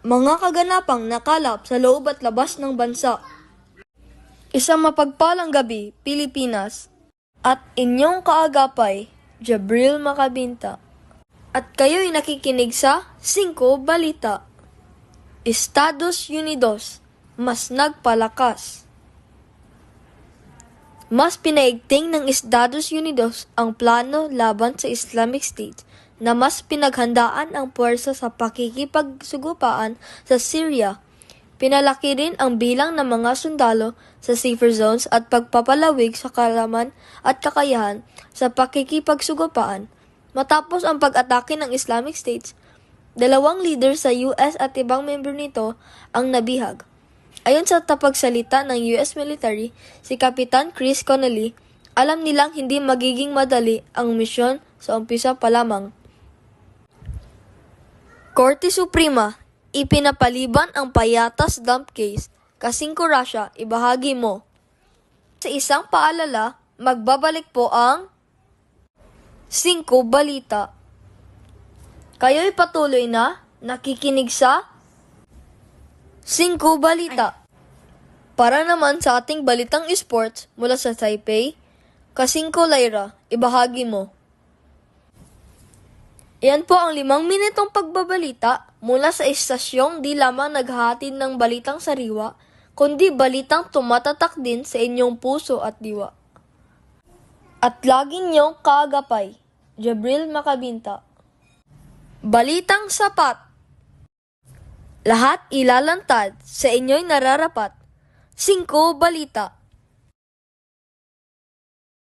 Mga kaganapang nakalap sa loob at labas ng bansa. Isang mapagpalang gabi, Pilipinas. At inyong kaagapay, Jabril Makabinta. At kayo'y nakikinig sa 5 Balita. Estados Unidos, mas nagpalakas. Mas pinaigting ng Estados Unidos ang plano laban sa Islamic State na mas pinaghandaan ang puwersa sa pakikipagsugupaan sa Syria. Pinalaki rin ang bilang ng mga sundalo sa safer zones at pagpapalawig sa kalaman at kakayahan sa pakikipagsugupaan. Matapos ang pag-atake ng Islamic State, 2 leader sa US at ibang member nito ang nabihag. Ayon sa tapagsalita ng US military, si Kapitan Chris Connolly, alam nilang hindi magiging madali ang misyon sa umpisa pa lamang. Korte Suprema, ipinapaliban ang Payatas dump case. Kasingko Russia, ibahagi mo. Sa isang paalala, magbabalik po ang 5 Balita. Kayo'y patuloy na nakikinig sa 5 Balita. Para naman sa ating balitang esports mula sa Taipei, Kasingko Lyra, ibahagi mo. Iyan po ang 5 minutong pagbabalita mula sa istasyong di lamang naghahatid ng balitang sariwa, kundi balitang tumatatak din sa inyong puso at diwa. At lagi niyong kaagapay, Jabril Makabinta. Balitang sapat. Lahat ilalantad sa inyo'y nararapat. 5 Balita.